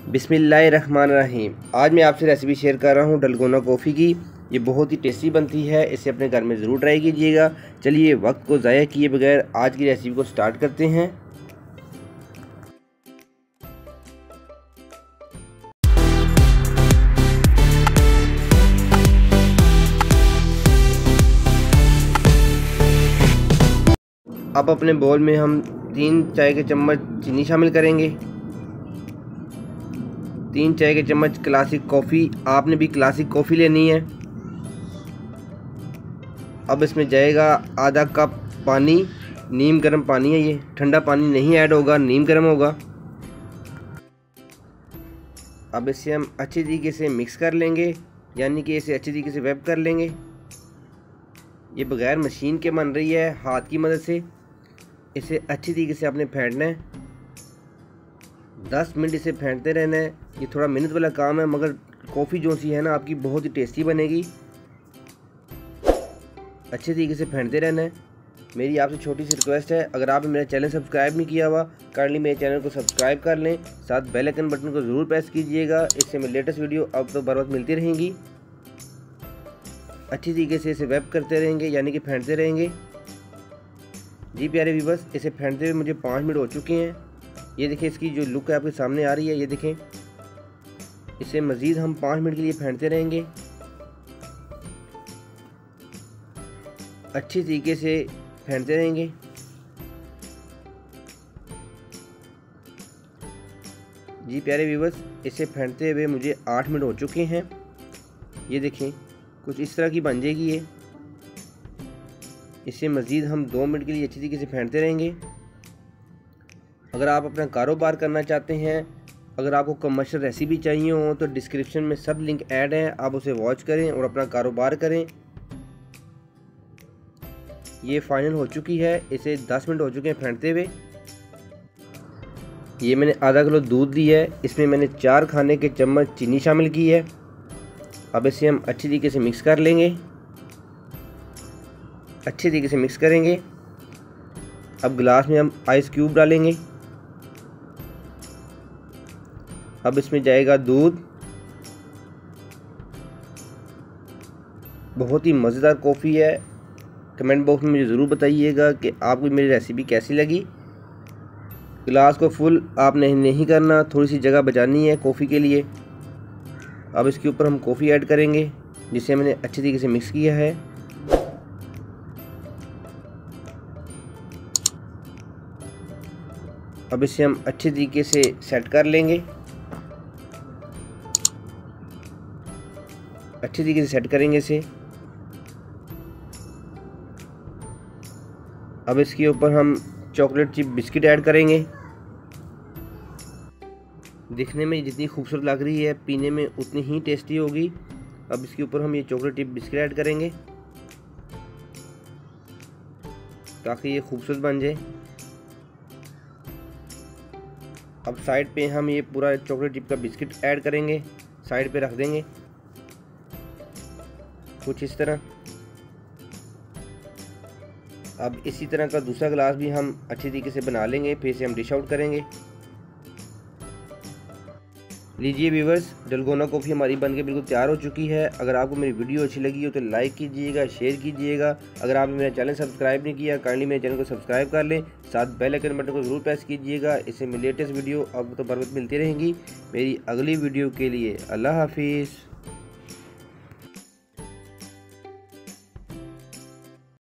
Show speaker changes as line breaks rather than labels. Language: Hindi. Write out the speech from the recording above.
बिस्मिल्लाहिर्रहमानिर्रहीम। आज मैं आपसे रेसिपी शेयर कर रहा हूँ डलगोना कॉफ़ी की। ये बहुत ही टेस्टी बनती है, इसे अपने घर में ज़रूर ट्राई कीजिएगा। चलिए वक्त को ज़ाया किए बगैर आज की रेसिपी को स्टार्ट करते हैं। अब अपने बोल में हम 3 चाय के चम्मच चीनी शामिल करेंगे। 3 चाय के चम्मच क्लासिक कॉफ़ी, आपने भी क्लासिक कॉफ़ी लेनी है। अब इसमें जाएगा आधा कप पानी, नीम गर्म पानी है, ये ठंडा पानी नहीं ऐड होगा, नीम गर्म होगा। अब इसे हम अच्छी तरीके से मिक्स कर लेंगे, यानी कि इसे अच्छी तरीके से वेब कर लेंगे। ये बगैर मशीन के बन रही है, हाथ की मदद से इसे अच्छी तरीके से आपने फेंटना है। 10 मिनट इसे फेंटते रहना है। ये थोड़ा मेहनत वाला काम है, मगर कॉफ़ी जो सी है ना आपकी बहुत ही टेस्टी बनेगी। अच्छे तरीके से फेंटते रहना है। मेरी आपसे छोटी सी रिक्वेस्ट है, अगर आपने मेरा चैनल सब्सक्राइब नहीं किया हुआ काइंडली मेरे चैनल को सब्सक्राइब कर लें, साथ बेल आइकन बटन को ज़रूर प्रेस कीजिएगा। इससे मेरी लेटेस्ट वीडियो अब तो बर वक्त मिलती रहेंगी। अच्छी तरीके से इसे वेब करते रहेंगे, यानी कि फेंटते रहेंगे। जी प्यारे व्यूअर्स, इसे फेंटते हुए मुझे 5 मिनट हो चुके हैं। ये देखें, इसकी जो लुक है आपके सामने आ रही है, ये देखें। इसे मज़ीद हम 5 मिनट के लिए फेंटते रहेंगे। अच्छी तरीके से फेंटते रहेंगे। जी प्यारे व्यूअर्स, इसे फेंटते हुए मुझे 8 मिनट हो चुके हैं। ये देखें, कुछ इस तरह की बन जाएगी ये। इसे मज़ीद हम 2 मिनट के लिए अच्छी तरीके से फेंटते रहेंगे। अगर आप अपना कारोबार करना चाहते हैं, अगर आपको कमर्शियल रेसिपी चाहिए हो तो डिस्क्रिप्शन में सब लिंक ऐड हैं, आप उसे वॉच करें और अपना कारोबार करें। ये फाइनल हो चुकी है, इसे 10 मिनट हो चुके हैं फेंटते हुए। ये मैंने आधा किलो दूध ली है, इसमें मैंने 4 खाने के चम्मच चीनी शामिल की है। अब इसे हम अच्छी तरीके से मिक्स कर लेंगे, अच्छी तरीके से मिक्स करेंगे। अब गिलास में हम आइस क्यूब डालेंगे। अब इसमें जाएगा दूध। बहुत ही मज़ेदार कॉफ़ी है। कमेंट बॉक्स में मुझे ज़रूर बताइएगा कि आपको मेरी रेसिपी कैसी लगी। गिलास को फुल आपने नहीं करना, थोड़ी सी जगह बचानी है कॉफ़ी के लिए। अब इसके ऊपर हम कॉफ़ी ऐड करेंगे, जिसे मैंने अच्छी तरीके से मिक्स किया है। अब इसे हम अच्छे तरीके से सेट कर लेंगे, अच्छे तरीके से सेट करेंगे इसे। अब इसके ऊपर हम चॉकलेट चिप बिस्किट ऐड करेंगे। दिखने में जितनी खूबसूरत लग रही है, पीने में उतनी ही टेस्टी होगी। अब इसके ऊपर हम ये चॉकलेट चिप बिस्किट ऐड करेंगे ताकि ये खूबसूरत बन जाए। अब साइड पे हम ये पूरा चॉकलेट चिप का बिस्किट ऐड करेंगे, साइड पे रख देंगे कुछ इस तरह। अब इसी तरह का दूसरा गिलास भी हम अच्छी तरीके से बना लेंगे, फिर इसे हम डिश आउट करेंगे। लीजिए व्यूवर्स, डलगोना कॉफ़ी हमारी बनके बिल्कुल तैयार हो चुकी है। अगर आपको मेरी वीडियो अच्छी लगी हो तो लाइक कीजिएगा, शेयर कीजिएगा। अगर आपने मेरा चैनल सब्सक्राइब नहीं किया काइंडली मेरे चैनल को सब्सक्राइब कर लें, साथ बेल आइकन बटन को ज़रूर प्रेस कीजिएगा। इससे मेरी लेटेस्ट वीडियो आपको तो बर वक्त मिलती रहेंगी। मेरी अगली वीडियो के लिए अल्लाह हाफिज़।